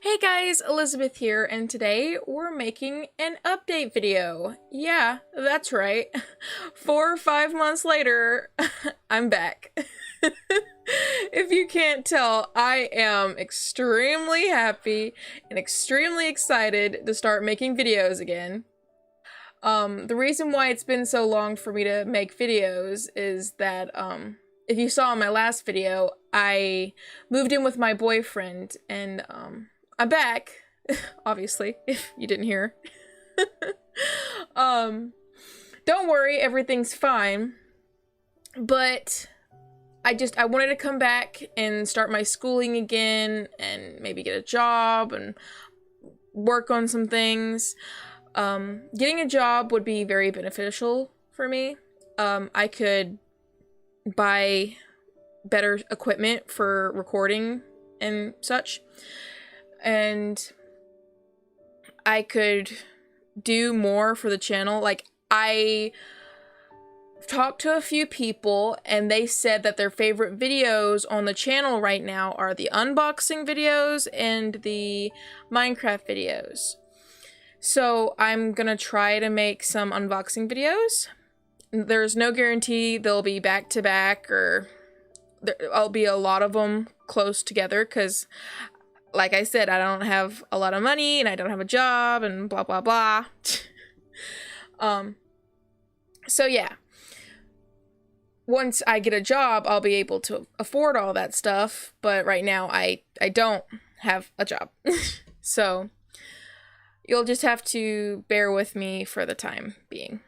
Hey guys, Elizabeth here, and today we're making an update video. Yeah, that's right. 4 or 5 months later, I'm back. If you can't tell, I am extremely happy and extremely excited to start making videos again. The reason why it's been so long for me to make videos is that, if you saw in my last video, I moved in with my boyfriend, and, I'm back, obviously, if you didn't hear. um, don't worry, everything's fine, but I wanted to come back and start my schooling again, and maybe get a job, and work on some things. Getting a job would be very beneficial for me. I could buy better equipment for recording and such, and I could do more for the channel. Like, I talked to a few people and they said that their favorite videos on the channel right now are the unboxing videos and the Minecraft videos. So I'm gonna try to make some unboxing videos. There's no guarantee they'll be back to back, or there'll be a lot of them close together, because like I said, I don't have a lot of money and I don't have a job and blah blah blah. So yeah, once I get a job, I'll be able to afford all that stuff, but right now I don't have a job. So you'll just have to bear with me for the time being.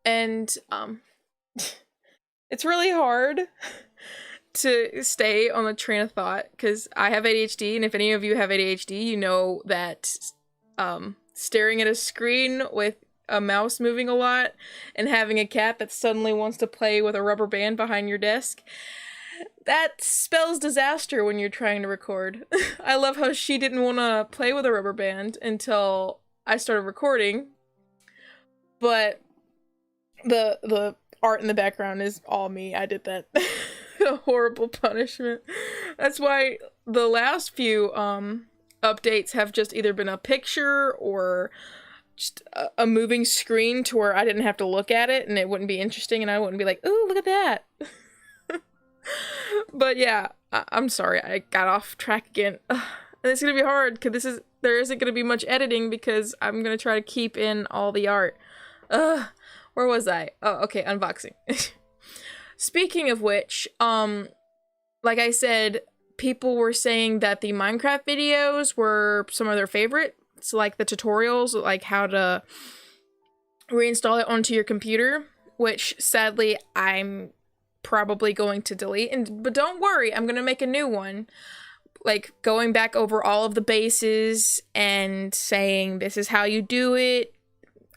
And it's really hard to stay on the train of thought, because I have ADHD, and if any of you have ADHD, you know that staring at a screen with a mouse moving a lot and having a cat that suddenly wants to play with a rubber band behind your desk, that spells disaster when you're trying to record. I love how she didn't want to play with a rubber band until I started recording, but the art in the background is all me. I did that. A horrible punishment. That's why the last few updates have just either been a picture or just a moving screen to where I didn't have to look at it and it wouldn't be interesting and I wouldn't be like, ooh, look at that. But yeah, I'm sorry, I got off track again. And it's gonna be hard because there isn't gonna be much editing because I'm gonna try to keep in all the art. Where was I? Oh, okay, unboxing. Speaking of which, like I said, people were saying that the Minecraft videos were some of their favorites, like the tutorials, like how to reinstall it onto your computer, which sadly I'm probably going to delete. But don't worry, I'm gonna make a new one, like going back over all of the bases and saying this is how you do it.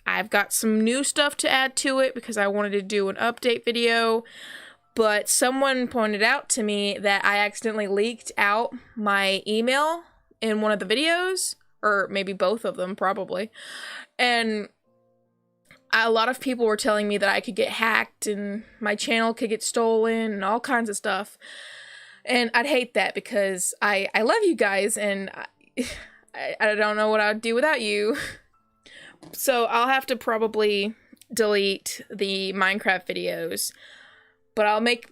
I've got some new stuff to add to it because I wanted to do an update video, but someone pointed out to me that I accidentally leaked out my email in one of the videos, or maybe both of them, probably, and a lot of people were telling me that I could get hacked and my channel could get stolen and all kinds of stuff, and I'd hate that because I love you guys and I don't know what I'd do without you. So I'll have to probably delete the Minecraft videos, but I'll make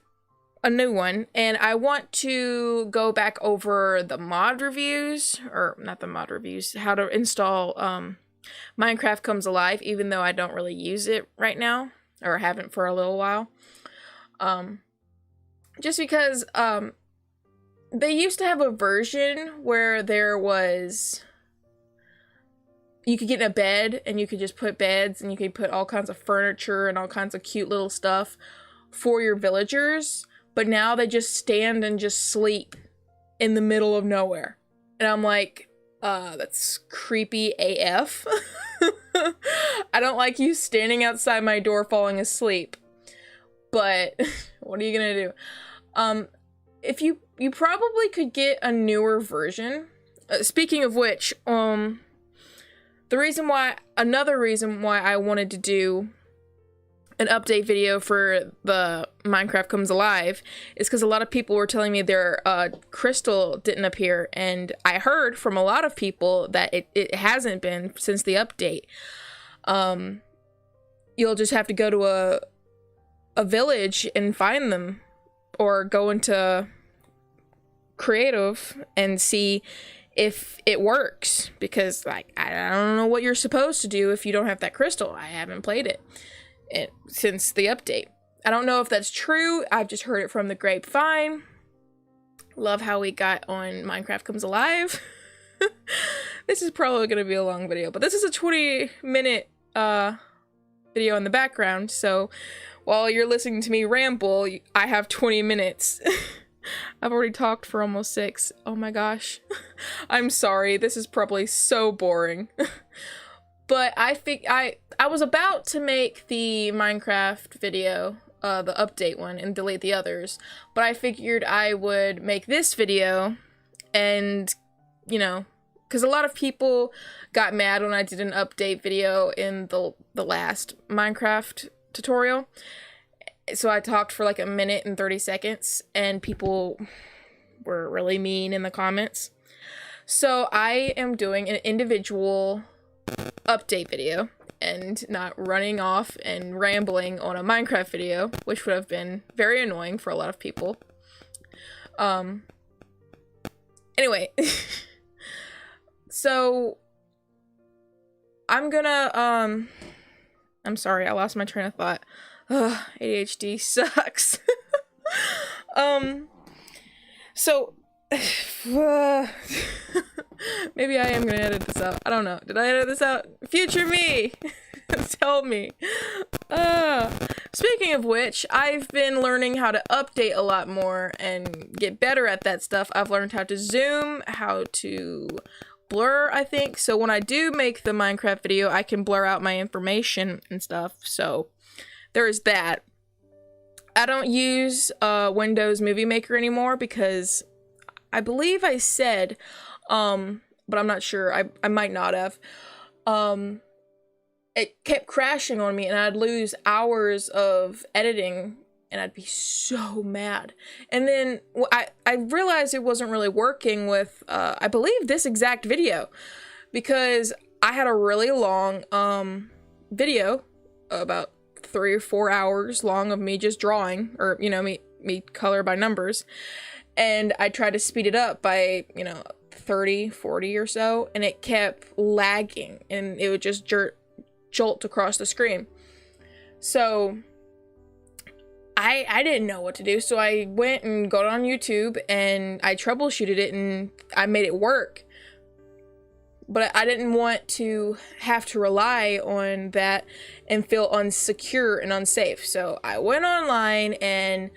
a new one, and I want to go back over the mod reviews, or not the mod reviews, how to install Minecraft Comes Alive, even though I don't really use it right now, or haven't for a little while. Just because they used to have a version where there was, you could get in a bed and you could just put beds and you could put all kinds of furniture and all kinds of cute little stuff for your villagers, but now they just stand and just sleep in the middle of nowhere. And I'm like, that's creepy AF. I don't like you standing outside my door falling asleep, but what are you gonna do? If you probably could get a newer version. Speaking of which, another reason why I wanted to do an update video for the Minecraft Comes Alive is because a lot of people were telling me their crystal didn't appear, and I heard from a lot of people that it hasn't been since the update. You'll just have to go to a village and find them, or go into creative and see if it works, because like I don't know what you're supposed to do if you don't have that crystal. I haven't played it since the update. I don't know if that's true. I've just heard it from the grapevine. Love how we got on Minecraft Comes Alive. This is probably going to be a long video, but this is a 20-minute video in the background, so while you're listening to me ramble, I have 20 minutes. I've already talked for almost 6. Oh my gosh. I'm sorry, this is probably so boring. But I was about to make the Minecraft video, the update one, and delete the others, but I figured I would make this video, and, you know, because a lot of people got mad when I did an update video in the last Minecraft tutorial. So I talked for like 1 minute and 30 seconds, and people were really mean in the comments. So I am doing an individual update video and not running off and rambling on a Minecraft video, which would have been very annoying for a lot of people. Anyway, so I'm gonna, I'm sorry, I lost my train of thought. Ugh, ADHD sucks. So, maybe I am gonna edit this out. I don't know. Did I edit this out? Future me! Tell me. Speaking of which, I've been learning how to update a lot more and get better at that stuff. I've learned how to zoom, how to blur, I think. So when I do make the Minecraft video, I can blur out my information and stuff. So there is that. I don't use Windows Movie Maker anymore because I believe I said, but I'm not sure. I might not have. It kept crashing on me and I'd lose hours of editing and I'd be so mad. And then I realized it wasn't really working with, I believe, this exact video, because I had a really long video, about 3 or 4 hours long, of me just drawing, or, you know, me color by numbers. And I tried to speed it up by, you know, 30, 40 or so, and it kept lagging and it would just jolt across the screen. So I didn't know what to do, so I went and got on YouTube and I troubleshooted it and I made it work. But I didn't want to have to rely on that and feel unsecure and unsafe. So I went online and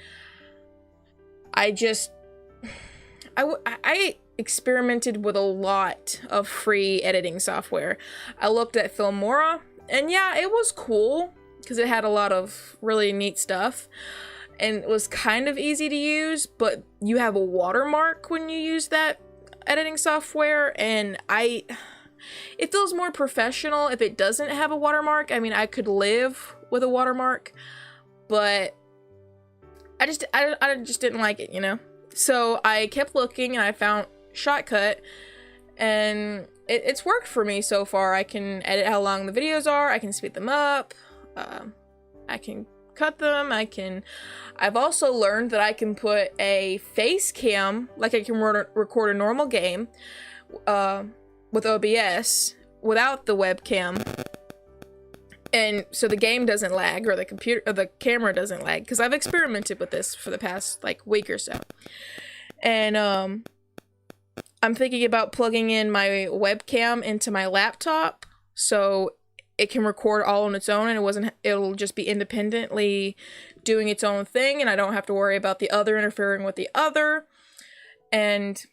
I experimented with a lot of free editing software. I looked at Filmora, and yeah, it was cool because it had a lot of really neat stuff and it was kind of easy to use, but you have a watermark when you use that editing software, and it feels more professional if it doesn't have a watermark. I mean, I could live with a watermark, but I just didn't like it, you know? So I kept looking and I found Shotcut, and it's worked for me so far. I can edit how long the videos are, I can speed them up, I can cut them, I've also learned that I can put a face cam, like I can record a normal game with OBS without the webcam, and so the game doesn't lag, or the computer or the camera doesn't lag, because I've experimented with this for the past like week or so. And I'm thinking about plugging in my webcam into my laptop so it can record all on its own, and it'll just be independently doing its own thing, and I don't have to worry about the other interfering with the other. And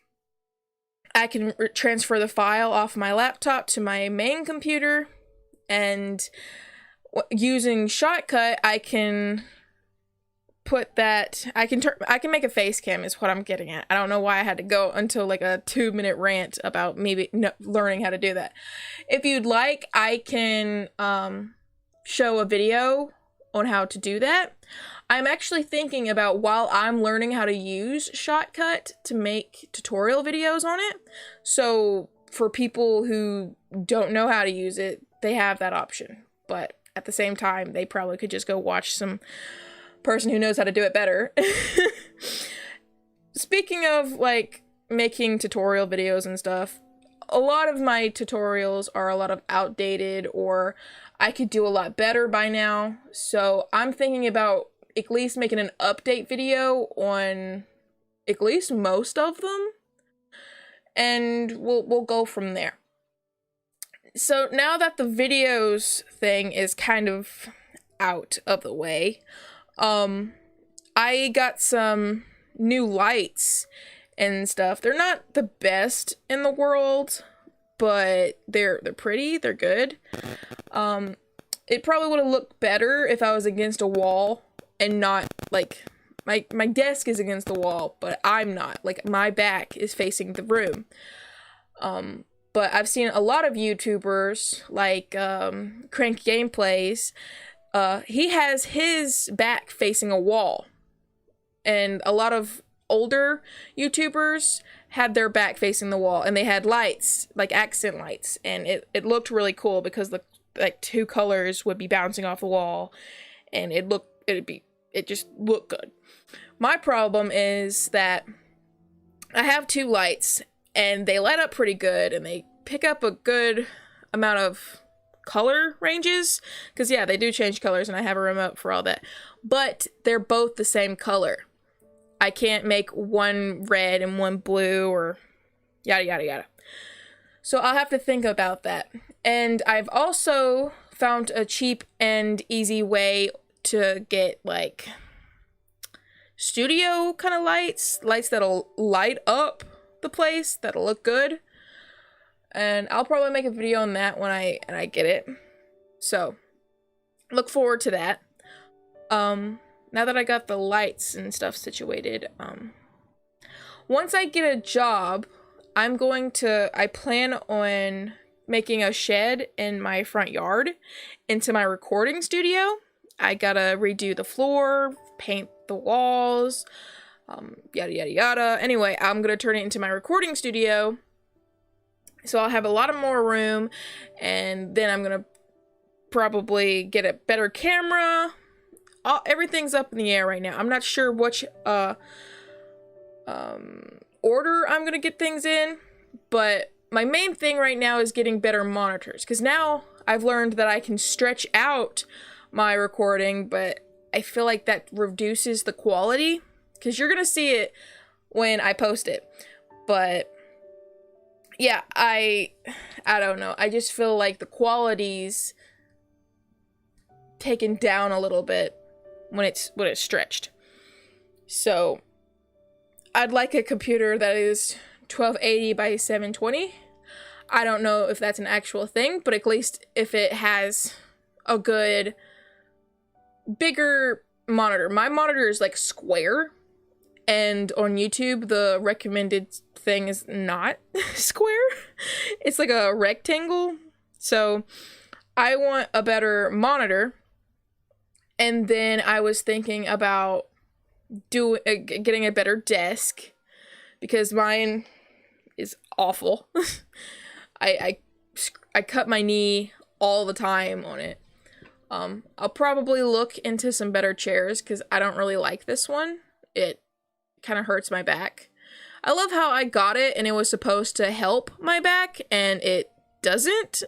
I can transfer the file off my laptop to my main computer, and using Shotcut, I can put that, I can make a face cam is what I'm getting at. I don't know why I had to go until like a 2-minute rant about maybe learning how to do that. If you'd like, I can show a video on how to do that. I'm actually thinking about, while I'm learning how to use Shotcut, to make tutorial videos on it. So for people who don't know how to use it, they have that option. But at the same time, they probably could just go watch some person who knows how to do it better. Speaking of like making tutorial videos and stuff, a lot of my tutorials are a lot of outdated, or I could do a lot better by now. So I'm thinking about at least making an update video on at least most of them, and we'll go from there. So now that the videos thing is kind of out of the way, I got some new lights and stuff. They're not the best in the world, but they're pretty, they're good. It probably would have looked better if I was against a wall and not like my desk is against the wall, but I'm not. Like, my back is facing the room. But I've seen a lot of YouTubers like Crank Gameplays. He has his back facing a wall, and a lot of older YouTubers had their back facing the wall, and they had lights, like accent lights, and it looked really cool because the like two colors would be bouncing off the wall, and it just looked good. My problem is that I have two lights, and they light up pretty good, and they pick up a good amount of color ranges, because yeah, they do change colors, and I have a remote for all that, but they're both the same color. I can't make one red and one blue, or yada yada yada. So I'll have to think about that. And I've also found a cheap and easy way to get like studio kind of lights that'll light up the place, that'll look good. And I'll probably make a video on that when I get it. So look forward to that. Now that I got the lights and stuff situated, once I get a job, I plan on making a shed in my front yard into my recording studio. I gotta redo the floor, paint the walls, yada yada yada. Anyway, I'm gonna turn it into my recording studio, so I'll have a lot of more room, and then I'm gonna probably get a better camera. Everything's up in the air right now. I'm not sure which order I'm gonna get things in, but my main thing right now is getting better monitors, because now I've learned that I can stretch out my recording, but I feel like that reduces the quality, because you're gonna see it when I post it. But yeah, I don't know, I just feel like the quality's taken down a little bit when it's stretched. So I'd like a computer that is 1280 by 720. I don't know if that's an actual thing, but at least if it has a good bigger monitor. My monitor is like square, and on YouTube the recommended thing is not square. It's like a rectangle. So I want a better monitor. And then I was thinking about getting a better desk, because mine is awful. I cut my knee all the time on it. I'll probably look into some better chairs, because I don't really like this one. It kind of hurts my back. I love how I got it and it was supposed to help my back, and it doesn't.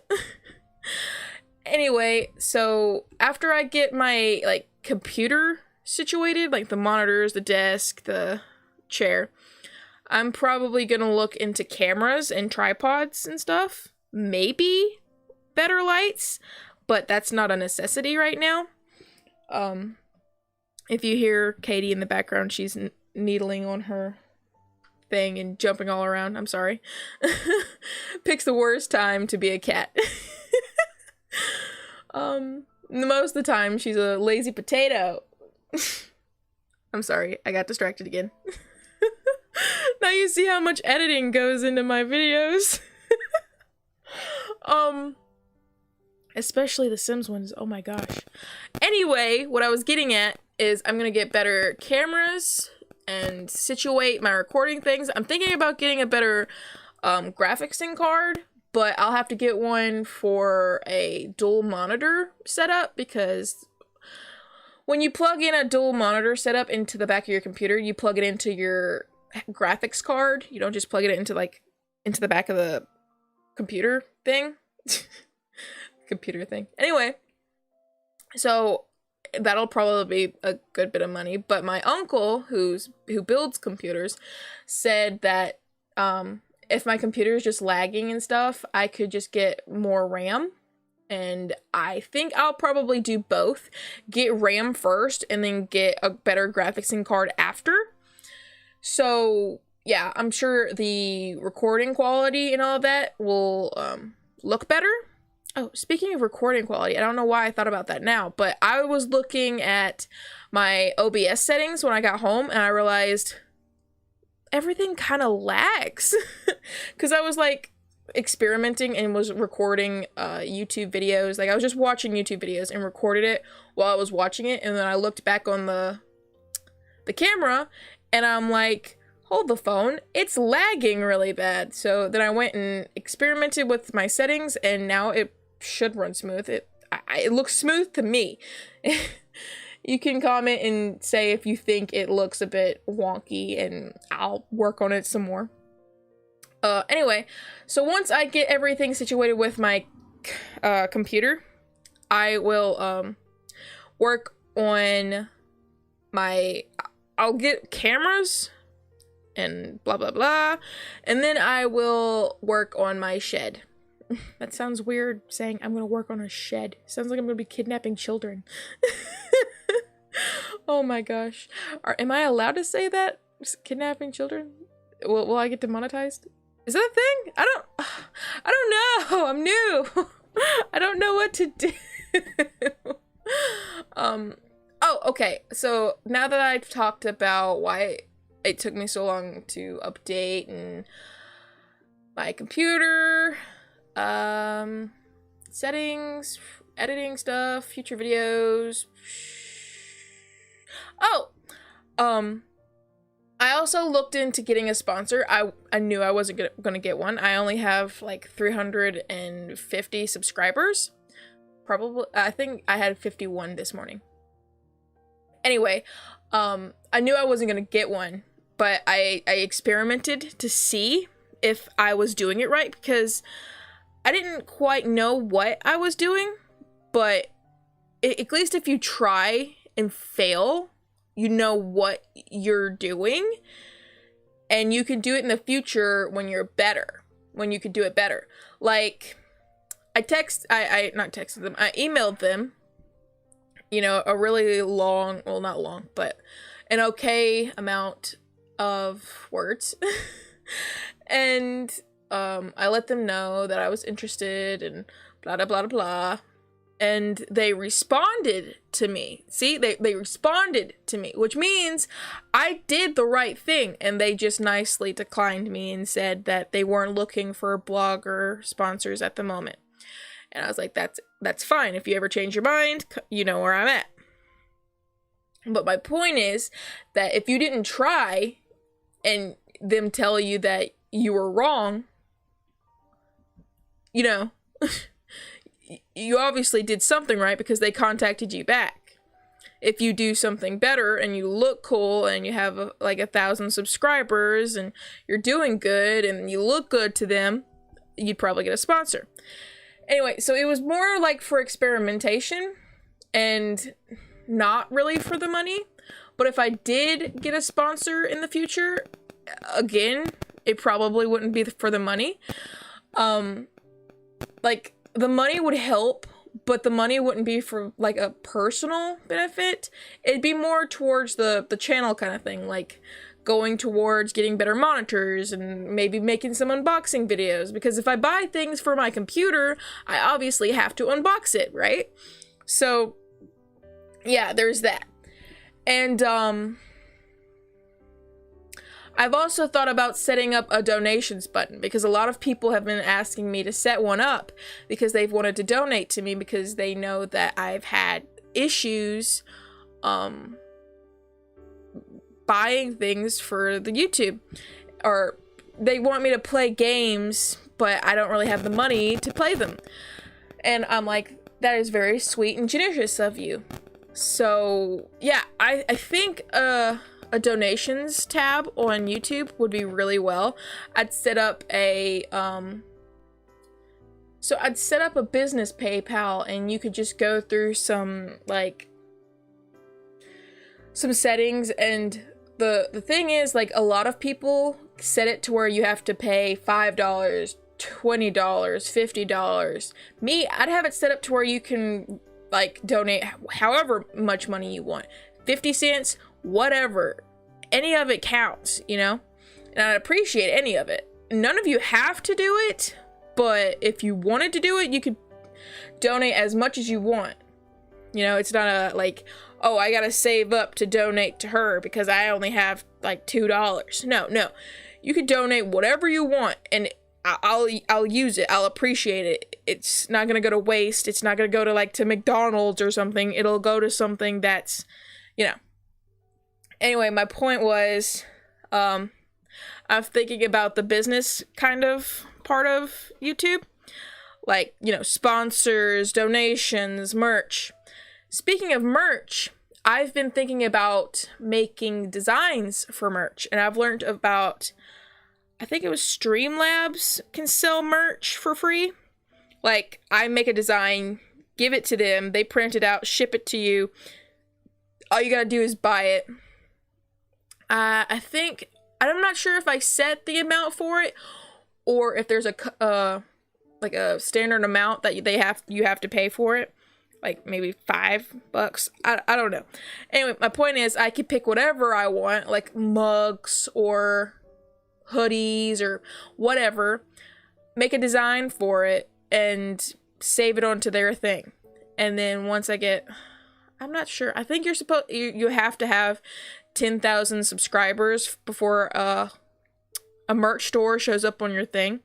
Anyway, so after I get my like computer situated, like the monitors, the desk, the chair, I'm probably gonna look into cameras and tripods and stuff. Maybe better lights, but that's not a necessity right now. If you hear Katie in the background, she's needling on her thing and jumping all around. I'm sorry. Picks the worst time to be a cat. Most of the time she's a lazy potato. I'm sorry, I got distracted again. Now you see how much editing goes into my videos. Especially the Sims ones. Oh my gosh. Anyway, what I was getting at is I'm gonna get better cameras and situate my recording things. I'm thinking about getting a better graphics card, but I'll have to get one for a dual monitor setup, because when you plug in a dual monitor setup into the back of your computer, you plug it into your graphics card. You don't just plug it into the back of the computer thing. Computer thing. Anyway, so that'll probably be a good bit of money. But my uncle, who builds computers, said that if my computer is just lagging and stuff, I could just get more RAM. And I think I'll probably do both. Get RAM first and then get a better graphics card after. So yeah, I'm sure the recording quality and all of that will look better. Oh, speaking of recording quality, I don't know why I thought about that now, but I was looking at my OBS settings when I got home and I realized everything kind of lags. Because I was like experimenting and was recording YouTube videos. Like I was just watching YouTube videos and recorded it while I was watching it, and then I looked back on the camera and I'm like, hold the phone, it's lagging really bad. So then I went and experimented with my settings and now it should run smooth. It looks smooth to me. You can comment and say if you think it looks a bit wonky and I'll work on it some more. Anyway, so once I get everything situated with my computer, I will work on I'll get cameras and blah blah blah, and then I will work on my shed. That sounds weird, saying I'm gonna work on a shed. Sounds like I'm gonna be kidnapping children. Oh my gosh. Am I allowed to say that? Kidnapping children? Will I get demonetized? Is that a thing? I don't know. I'm new. I don't know what to do. Oh, okay. So now that I've talked about why it took me so long to update and my computer, settings, editing stuff, future videos. Oh, I also looked into getting a sponsor. I knew I wasn't gonna get one. I only have like 350 subscribers. Probably, I think I had 51 this morning. Anyway, I knew I wasn't gonna get one, but I experimented to see if I was doing it right, because I didn't quite know what I was doing, but at least if you try and fail, you know what you're doing, and you can do it in the future when you're better, when you could do it better. Like, I not texted them, I emailed them, you know, a really long, well, not long, but an okay amount of words. And I let them know that I was interested and blah, blah, blah, blah. And they responded to me. See, they responded to me, which means I did the right thing. And they just nicely declined me and said that they weren't looking for blogger sponsors at the moment. And I was like, that's fine. If you ever change your mind, you know where I'm at. But my point is that if you didn't try and them tell you that you were wrong, you know, you obviously did something right because they contacted you back. If you do something better and you look cool and you have like 1,000 subscribers and you're doing good and you look good to them, you'd probably get a sponsor. Anyway, so it was more like for experimentation and not really for the money. But if I did get a sponsor in the future, again, it probably wouldn't be for the money. Like, the money would help, but the money wouldn't be for like a personal benefit. It'd be more towards the channel kind of thing, like going towards getting better monitors and maybe making some unboxing videos, because if I buy things for my computer, I obviously have to unbox it, right? So yeah, there's that. And I've also thought about setting up a donations button, because a lot of people have been asking me to set one up because they've wanted to donate to me because they know that I've had issues buying things for the YouTube, or they want me to play games but I don't really have the money to play them. And I'm like, that is very sweet and generous of you. So yeah, I think a donations tab on YouTube would be really well. I'd set up a I'd set up a business PayPal, and you could just go through some settings. And the thing is, like, a lot of people set it to where you have to pay $5, $20, $50. Me, I'd have it set up to where you can like donate however much money you want, 50 cents, whatever, any of it counts, you know, and I'd appreciate any of it. None of you have to do it, but if you wanted to do it, you could donate as much as you want. You know, it's not a like, oh, I gotta save up to donate to her because I only have like $2. No, you could donate whatever you want, and I'll use it. I'll appreciate it. It's not gonna go to waste. It's not gonna go to like to McDonald's or something. It'll go to something that's, you know. Anyway, my point was, I'm thinking about the business kind of part of YouTube, like, you know, sponsors, donations, merch. Speaking of merch, I've been thinking about making designs for merch, and I've learned about, I think it was Streamlabs can sell merch for free. Like, I make a design, give it to them, they print it out, ship it to you. All you gotta do is buy it. I think, I'm not sure if I set the amount for it, or if there's a like a standard amount that you have to pay for it, like maybe $5. I don't know. Anyway, my point is, I could pick whatever I want, like mugs or hoodies or whatever, make a design for it and save it onto their thing. And then once I get, I'm not sure, I think you have to have 10,000 subscribers before a merch store shows up on your thing,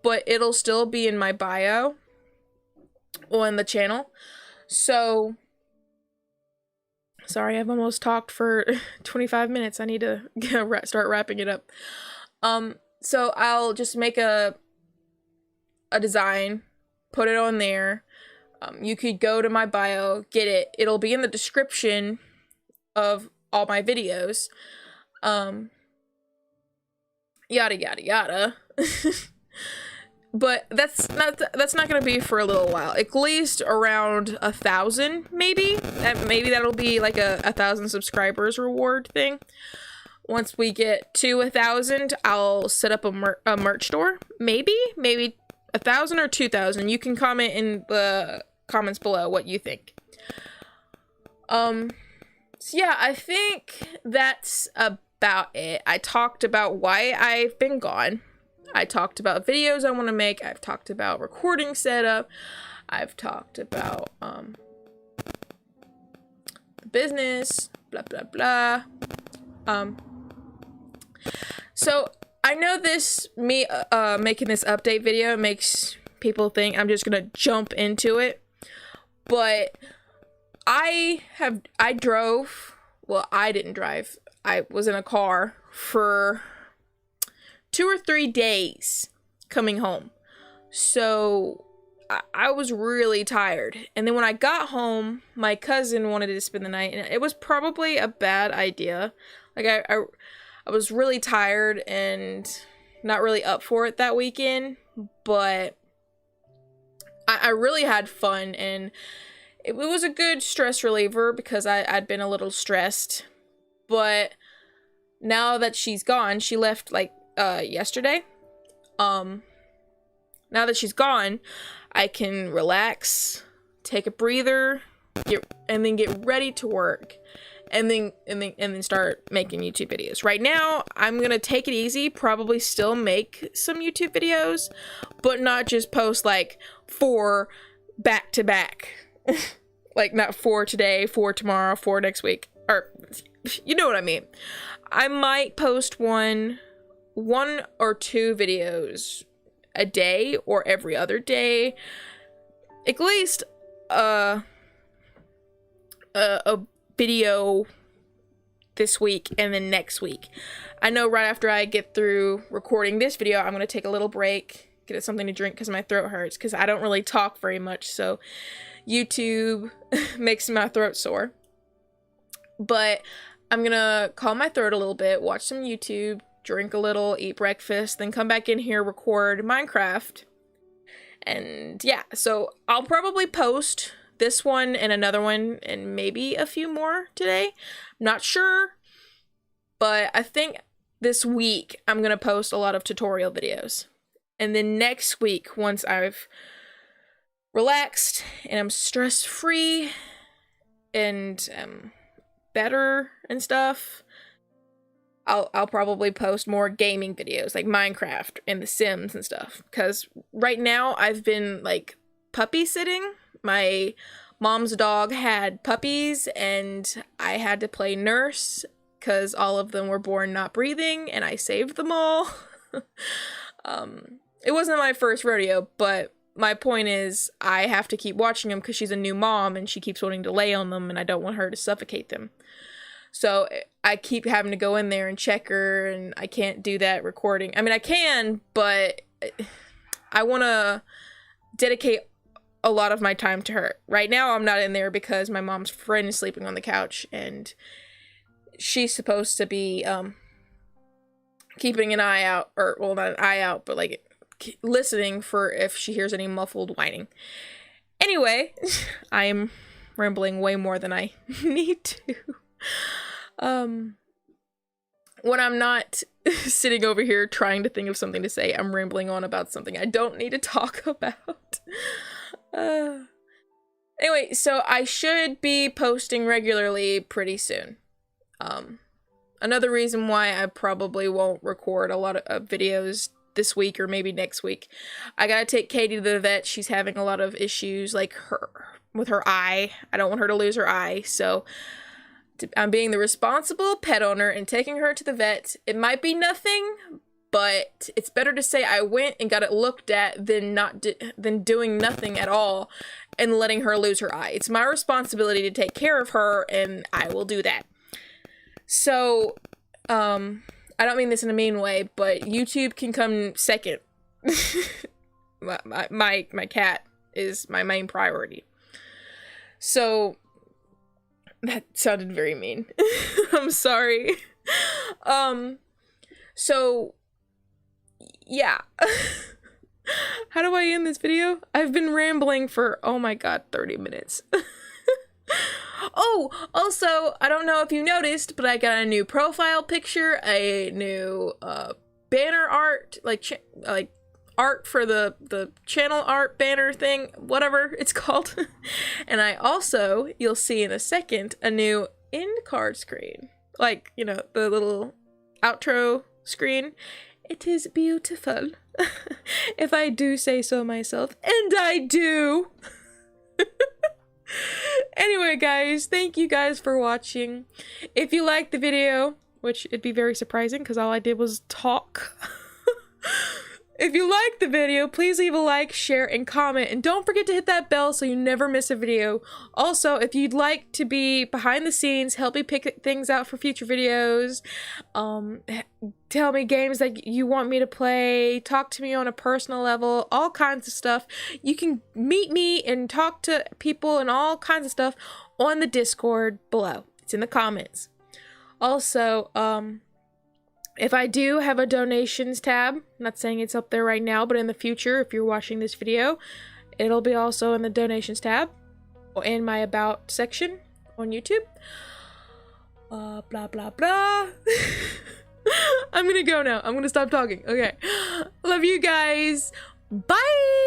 but it'll still be in my bio on the channel. So sorry, I've almost talked for 25 minutes. I need to start wrapping it up. So I'll just make a design, put it on there. You could go to my bio, get it. It'll be in the description of all my videos. Yada yada yada. But that's not gonna be for a little while. At least around 1,000, maybe. Maybe that'll be like a 1,000 subscribers reward thing. Once we get to 1,000, I'll set up a merch store. Maybe 1,000 or 2,000. You can comment in the comments below what you think. So yeah, I think that's about it. I talked about why I've been gone. I talked about videos I want to make. I've talked about recording setup. I've talked about the business, blah blah blah. So I know me making this update video makes people think I'm just gonna jump into it, but I drove, well, I didn't drive, I was in a car for 2 or 3 days coming home. So I was really tired. And then when I got home, my cousin wanted to spend the night, and it was probably a bad idea. Like, I was really tired and not really up for it that weekend, but I really had fun, and it was a good stress reliever because I'd been a little stressed. But now that she's gone, she left like yesterday. Now that she's gone, I can relax, take a breather, and then get ready to work, and then start making YouTube videos. Right now, I'm gonna take it easy, probably still make some YouTube videos, but not just post like 4 back to back. Like, not 4 today, 4 tomorrow, 4 next week. Or you know what I mean. I might post one or two videos a day or every other day. At least a video this week and then next week. I know right after I get through recording this video, I'm going to take a little break, get something to drink because my throat hurts because I don't really talk very much, so YouTube makes my throat sore. But I'm going to calm my throat a little bit, watch some YouTube, drink a little, eat breakfast, then come back in here, record Minecraft. And yeah, so I'll probably post this one and another one and maybe a few more today. I'm not sure, but I think this week I'm going to post a lot of tutorial videos. And then next week, once I've relaxed and I'm stress-free and better and stuff, I'll probably post more gaming videos like Minecraft and The Sims and stuff. Because right now I've been like puppy sitting. My mom's dog had puppies and I had to play nurse because all of them were born not breathing and I saved them all. It wasn't my first rodeo, but my point is I have to keep watching them because she's a new mom and she keeps wanting to lay on them and I don't want her to suffocate them. So I keep having to go in there and check her, and I can't do that recording. I mean, I can, but I want to dedicate a lot of my time to her. Right now, I'm not in there because my mom's friend is sleeping on the couch, and she's supposed to be keeping an eye out, or, well, not an eye out, but like listening for if she hears any muffled whining. Anyway, I'm rambling way more than I need to. When I'm not sitting over here trying to think of something to say, I'm rambling on about something I don't need to talk about. Anyway, so I should be posting regularly pretty soon. Another reason why I probably won't record a lot of videos this week or maybe next week. I gotta take Katie to the vet. She's having a lot of issues like with her eye. I don't want her to lose her eye, so I'm being the responsible pet owner and taking her to the vet. It might be nothing, but it's better to say I went and got it looked at than doing nothing at all and letting her lose her eye. It's my responsibility to take care of her, and I will do that. So, I don't mean this in a mean way, but YouTube can come second. my cat is my main priority. So that sounded very mean. I'm sorry. So yeah. How do I end this video? I've been rambling for, oh my god, 30 minutes. Oh, also, I don't know if you noticed, but I got a new profile picture, a new banner art, like art for the channel art banner thing, whatever it's called. And I also, you'll see in a second, a new end card screen. Like, you know, the little outro screen. It is beautiful. If I do say so myself. And I do! Anyway, guys, thank you guys for watching. If you liked the video, which it'd be very surprising because all I did was talk. If you liked the video, please leave a like, share, and comment. And don't forget to hit that bell so you never miss a video. Also, if you'd like to be behind the scenes, help me pick things out for future videos, tell me games that you want me to play, talk to me on a personal level, all kinds of stuff. You can meet me and talk to people and all kinds of stuff on the Discord below. It's in the comments. Also, if I do have a donations tab, I'm not saying it's up there right now, but in the future, if you're watching this video, it'll be also in the donations tab or in my about section on YouTube. Blah, blah, blah. I'm gonna go now. I'm gonna stop talking. Okay. Love you guys. Bye!